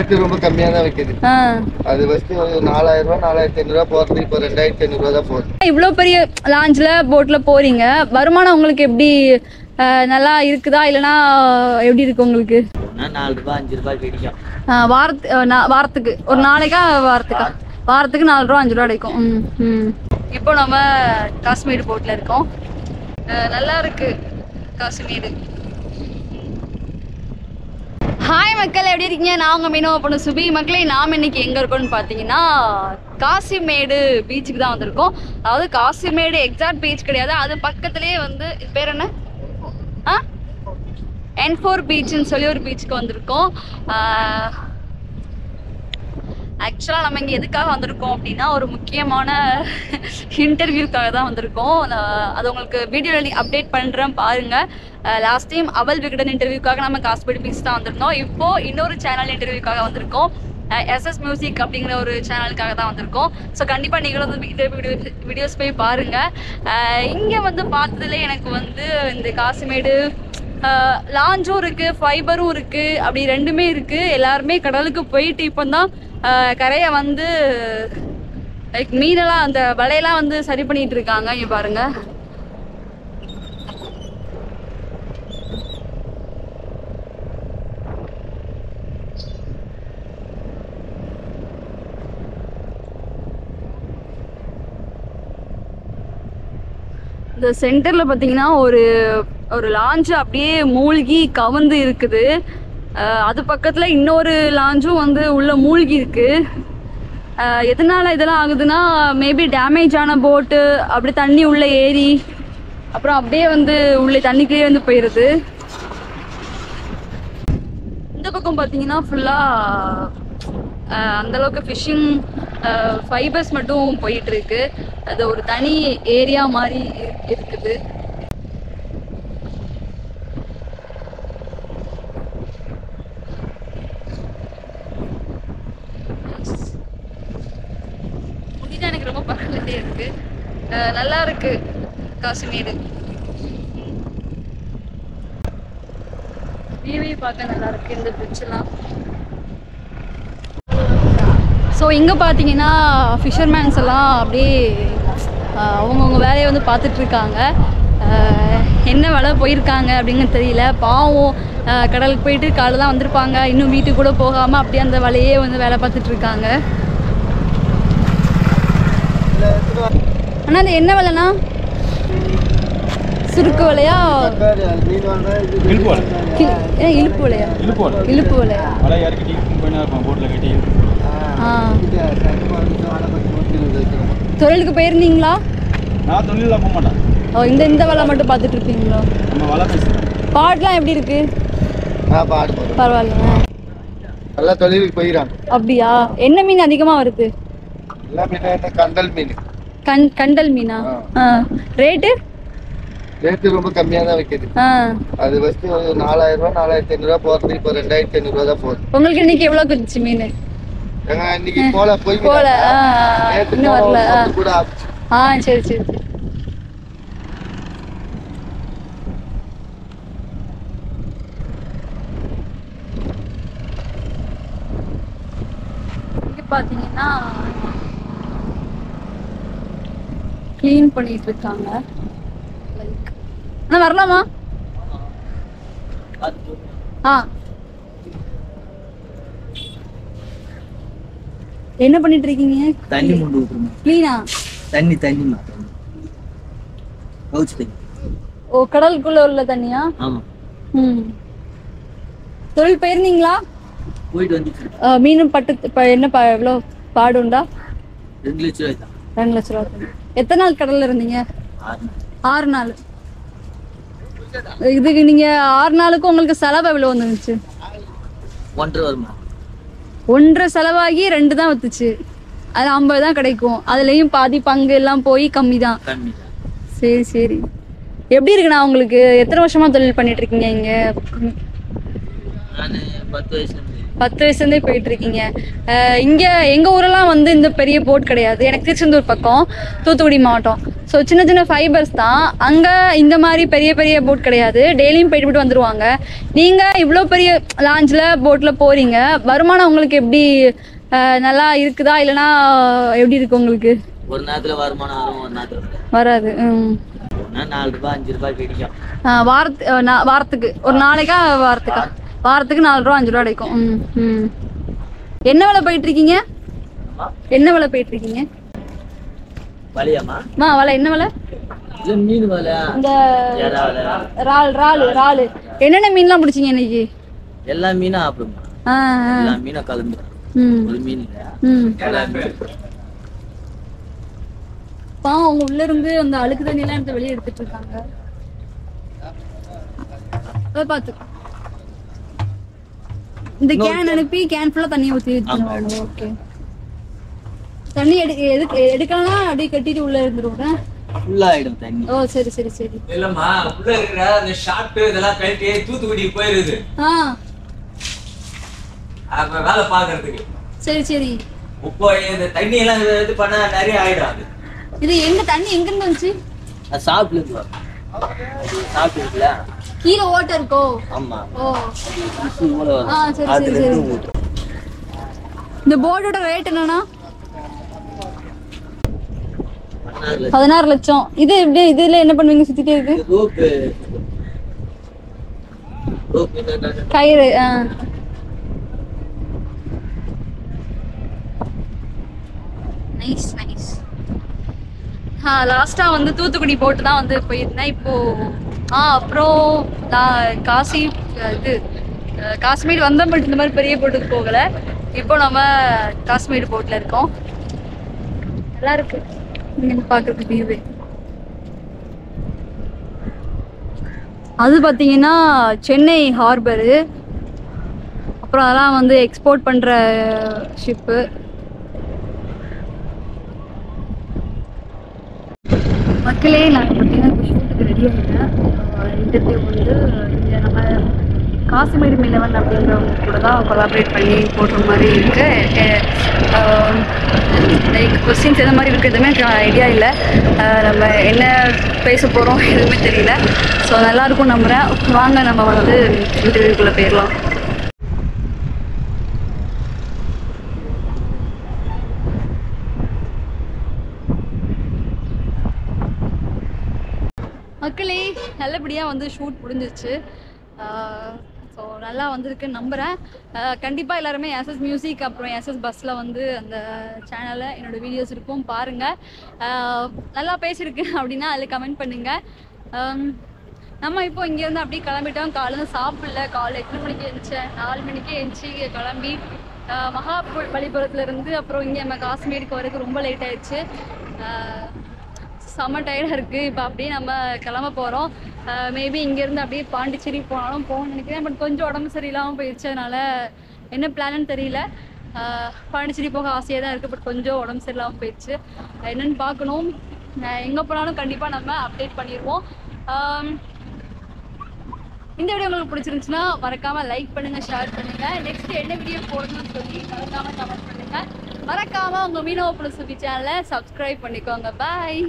Rate ரொம்ப கம்மியா தான் வைக்குது. அது ஃபர்ஸ்ட் 4000 ரூபாய் 4500 ரூபாய் போறது, இப்போ 2500 ரூபாய் தான் போகுது. இவ்வளவு பெரிய லாஞ்ச்ல போட்ல போறீங்க, வருமானம் உங்களுக்கு எப்படி நல்லா இருக்குதா இல்லனா எப்படி இருக்கு உங்களுக்கு? 4 ரூபாய் 5 ரூபாய் கிடைக்கும். வாரத்துக்கு ஒரு நாளைக்கா வாரத்துக்கு 4 ரூபா 5 ரூபா கிடைக்கும். இப்போ நம்ம காஷ்மீர் போட்ல இருக்கோம். நல்லா இருக்கு காஷ்மீர். ஹாய் மக்கள், எப்படி இருக்கீங்க? நான் உங்க மீனவ பொண்ணு சுபி. மக்களே, நாம் இன்னைக்கு எங்க இருக்கோம்னு பாத்தீங்கன்னா காசிமேடு பீச்சுக்கு தான் வந்திருக்கோம். அதாவது காசிமேடு எக்ஸாக்ட் பீச் கிடையாது, அது பக்கத்துலயே வந்து பேர் என்ன N4 பீச்னு சொல்லி ஒரு பீச்சுக்கு வந்திருக்கோம். ஆக்சுவலாக நம்ம இங்கே எதுக்காக வந்திருக்கோம் அப்படின்னா ஒரு முக்கியமான இன்டர்வியூக்காக தான் வந்திருக்கோம். அது உங்களுக்கு வீடியோவில் அப்டேட் பண்ணுறேன் பாருங்கள். லாஸ்ட் டைம் அவல் விகடன் இன்டர்வியூக்காக நம்ம காஷ்மீர் பீச் தான் வந்திருந்தோம். இப்போது இன்னொரு சேனல் இன்டர்வியூக்காக வந்திருக்கோம். SS மியூசிக் அப்படிங்கிற ஒரு சேனலுக்காக தான் வந்திருக்கோம். ஸோ கண்டிப்பாக நீங்களும் வந்து இந்த வீடியோஸ் போய் பாருங்கள். இங்கே வந்து பார்த்ததுல எனக்கு வந்து இந்த காசிமேடு லாஞ்சும் இருக்குது, ஃபைபரும் இருக்குது, அப்படி ரெண்டுமே இருக்குது. எல்லாருமே கடலுக்கு போயிட்டு இப்போ தான் கரையை வந்து லைக் மீனெல்லாம் அந்த வலையெல்லாம் வந்து சரி பண்ணிட்டு இருக்காங்க. இங்கே பாருங்க. இந்த சென்டர்ல பார்த்தீங்கன்னா ஒரு லாஞ்சு அப்படியே மூழ்கி கவுந்து இருக்குது. அது பக்கத்துல இன்னொரு லாஞ்சும் வந்து உள்ள மூழ்கி இருக்கு. எதனால இதெல்லாம் ஆகுதுன்னா மேபி டேமேஜ் ஆன போட்டு அப்படி தண்ணி உள்ள ஏறி அப்புறம் அப்படியே வந்து உள்ள தண்ணிக்குள்ளேயே வந்து போயிடுது. இந்த பக்கம் பார்த்தீங்கன்னா ஃபுல்லா அந்த அளவுக்கு ஃபிஷிங் ஃபைபர்ஸ் மட்டும் போயிட்டு இருக்கு. அது ஒரு தனி ஏரியா மாதிரி இருக்குது. எனக்கு ரொம்ப பக்கத்துலயே இருக்கு. நல்லா இருக்கு காஷ்மீர். வியூவே பார்க்க நல்லா இருக்கு இந்த பிரிட்ஜெல்லாம். ஸோ இங்கே பார்த்தீங்கன்னா ஃபிஷர்மேன்ஸ் எல்லாம் அப்படியே அவங்கவுங்க வேலையை வந்து பார்த்துட்ருக்காங்க. என்ன வேலை போயிருக்காங்க அப்படிங்கிறது தெரியல. பாவம், கடலுக்கு போயிட்டு காலை தான் வந்திருப்பாங்க, இன்னும் வீட்டுக்கு கூட போகாமல் அப்படியே அந்த வலையே வந்து வேலை பார்த்துட்ருக்காங்க. அண்ணா அது என்ன வலைண்ணா? சுருக்கு வலையா? இழுப்பு வலையா? இழுப்பு வலையா? தொழிலுக்கு போயிருந்தீங்களா? நான் தொழில போக மாட்டேன். ஓ, இந்த வலை மட்டும் பார்த்துட்டு இருப்பீங்களா? பாட்லாம் எப்படி இருக்கு? பரவாயில்ல. நல்லா தொழிலுக்கு போயிறாங்க. அப்படியா? என்ன மீன் அதிகமா வருது? எல்லா மீன் கண்டல் மீன். கண்டல் மீனா? ரேட்டு ரொம்ப கம்மியா தான் வைக்குது. அது ஃபர்ஸ்ட் 4000 ரூபாய் 4500 ரூபாய் போறது, இப்போ 2500 ரூபாய் தான் போகுது. உங்களுக்கு இன்னைக்கு எவ்வளவு குதிச்சு மீன்? இன்னைக்கு போல இன்னும் வரல கூட. சரி சரி சரி. இங்க பாத்தீங்கன்னா கிளீன் பண்ணிட்டு இருக்காங்க. அண்ணா வரலாமா? என்ன பண்ணிட்டு இருக்கீங்க? தண்ணி மூண்டு ஊத்துறோம். கிளீனா? தண்ணி பவுச் தண்ணி. ஓ, கடலுக்குள்ள உள்ள தண்ணியா? ஆமா. தொழில் போயிருந்தீங்களா? போயிட்டு வந்துச்சு. மீனும் பட்டு என்ன எவ்வளோ பாடு உண்டா? 2 லட்சம் ரூபாய் தான். 2 லட்சம் ரூபாய். எத்தனை நாள் கடல்ல இருந்தீங்க? 6 நாள். இதுக்கு நீங்க 6 நாளுக்கு உங்களுக்கு செலவு எவ்வளவு வந்துருச்சு? 1.5 வருமா? 1.5 செலவாகி 2 தான் வந்துச்சு. அது 50 தான் கிடைக்கும். அதுலயும் பாதி பங்கு எல்லாம் போய் கம்மி தான். சரி சரி. எப்படி இருக்குண்ணா உங்களுக்கு? எத்தனை வருஷமா தொழில் பண்ணிட்டு இருக்கீங்க இங்க? நான் 10 வயசுலேருந்தே போயிட்டு இருக்கீங்க. இங்க எங்க ஊரெல்லாம் வந்து இந்த பெரிய போட் கிடையாது. எனக்கு திருச்செந்தூர் பக்கம், தூத்துக்குடி மாவட்டம். ஸோ சின்ன சின்ன ஃபைபர்ஸ் தான். அங்கே இந்த மாதிரி பெரிய பெரிய போட் கிடையாது, டெய்லியும் போயிட்டு வந்துடுவாங்க. நீங்கள் இவ்வளோ பெரிய லாஞ்சில் போட்டில் போகிறீங்க, வருமானம் உங்களுக்கு எப்படி நல்லா இருக்குதா இல்லைன்னா எப்படி இருக்கு உங்களுக்கு? ஒரு நேரத்தில் வருமானம் வரும், ஒரு நேரத்தில் வராது. 4 ரூபாய் 5 ரூபாய் கிடைக்கும். வாரத்துக்கு ஒரு நாளைக்கா வாரத்துக்கு 4 ரூபா 5 ரூபா கிடைக்கும். என்ன வேலை போயிட்டு இருக்கீங்க? என்ன வேலை போயிட்டு இருக்கீங்க? வலையாமா? வலை என்ன வேலை? இல்ல மீன் வலை. இந்த இறால் என்னென்ன மீன்லாம் பிடிச்சீங்க இன்னைக்கு? எல்லா மீனும் ஆப்பிடுமா? எல்லா மீனும் கலந்து ஒரு மீன் அவங்க உள்ள இருந்து அந்த அழுக்கு தண்ணி எல்லாம் எடுத்து வெளியே எடுத்துட்டு இருக்காங்க. பாத்து இந்த கேன் அனுப்பி கேன் ஃபுல்லா தண்ணி ஊத்தி வச்சிருவாங்க. ஓகே, தண்ணி எடுக்கலாம் அப்படியே கட்டிட்டு உள்ள இருந்துருவோம். ஃபுல்லா ஆயிடும் தண்ணி. ஓ சரி சரி சரி. இல்லம்மா, உள்ள இருக்கிற அந்த ஷார்ட் இதெல்லாம் கழட்டி தூத்துக்குடி போயிருது. அப்ப வேலை பாக்குறதுக்கு. சரி சரி. இப்போ இந்த தண்ணி எல்லாம் இது பண்ணா நிறைய ஆயிடும். அது இது எங்க தண்ணி எங்க இருந்து வந்துச்சு? சாப்பிட்டு இருக்கு. சாப்பிட்டுல கீழ ஓட்ட இருக்கோ? ஆமா. ஓ சரி சரி சரி. இந்த போர்டோட ரேட் என்னன்னா 16 லட்சம். இது எப்படி இதுல என்ன பண்ணுவீங்க? சுத்திட்டே இருக்கு கயிறு. Nice nice. லாஸ்டா வந்து தூத்துக்குடி போட்டு தான் வந்து போயிருந்தேன். இப்போ அப்புறம் நான் காஷ்மீர் வந்தேன், பட் இந்த மாதிரி பெரிய போட்டுக்கு போகல. இப்போ நம்ம காஷ்மீர் போட்ல இருக்கோம். நல்லா இருக்கு நீங்க பாக்குறதுக்கு வியூவே. அது பாத்தீங்கன்னா சென்னை ஹார்பரு, அப்புறம் அதெல்லாம் வந்து எக்ஸ்போர்ட் பண்ற ஷிப்பு. மக்களே, நாங்கள் பார்த்தீங்கன்னா இப்போ ஷூட்டுக்கு ரெடி ஆகிட்டேன். இன்டர்வியூ வந்து இங்கே நம்ம காஷ்மீர் மீனவன் அப்படின்றவங்க கூட தான் கொலாபரேட் பண்ணி போடுற மாதிரி இருக்குது. லைக் கொஸ்டின்ஸ் எந்த மாதிரி இருக்குது எதுவுமே எனக்கு ஐடியா இல்லை. நம்ம என்ன பேச போகிறோம் எதுவுமே தெரியல. ஸோ நல்லாயிருக்கும் நம்புகிறேன். வாங்க நம்ம வந்து இன்டர்வியூக்குள்ளே போயிடலாம். மக்களே, நல்லபடியாக வந்து ஷூட் முடிஞ்சிச்சு. ஸோ நல்லா வந்திருக்குன்னு நம்புகிறேன். கண்டிப்பாக எல்லாருமே எஸ்எஸ் மியூசிக் அப்புறம் எஸ்எஸ் பஸ்ஸில் வந்து அந்த சேனலில் என்னோடய வீடியோஸ் இருக்கும், பாருங்கள். நல்லா பேசியிருக்கு அப்படின்னா அதில் கமெண்ட் பண்ணுங்கள். நம்ம இப்போ இங்கேருந்து அப்படியே கிளம்பிட்டோம். காலையில் சாப்பிடல. காலை 8 மணிக்கு எழுந்திரிச்சேன். 4 மணிக்கே எழுந்திச்சி கிளம்பி மகாபலிபுரத்துலேருந்து அப்புறம் இங்கே நம்ம காஷ்மீருக்கு வரதுக்கு ரொம்ப லேட் ஆயிடுச்சு. செம்ம டயர்டாக இருக்குது. இப்போ அப்படியே நம்ம கிளம்ப போகிறோம். மேபி இங்கேருந்து அப்படியே பாண்டிச்சேரி போனாலும் போகணும்னு நினைக்கிறேன். பட் கொஞ்சம் உடம்பு சரியில்லாமல் போயிடுச்சு. அதனால் என்ன பிளான்னு தெரியல. பாண்டிச்சேரி போக ஆசையாக தான் இருக்குது, பட் கொஞ்சம் உடம்பு சரியில்லாமல் போயிடுச்சு. என்னென்னு பார்க்கணும். எங்கே போனாலும் கண்டிப்பாக நம்ம அப்டேட் பண்ணிடுவோம். இந்த வீடியோ உங்களுக்கு பிடிச்சிருந்துச்சுன்னா மறக்காமல் லைக் பண்ணுங்கள், ஷேர் பண்ணுங்கள். நெக்ஸ்ட் என்ன வீடியோ போடணும்னு சொல்லி மறக்காமல் கமெண்ட் பண்ணுங்கள். மறக்காமல் உங்கள் மீனவ புலசுபி சேனலை சப்ஸ்கிரைப் பண்ணிக்கோங்க. பாய்.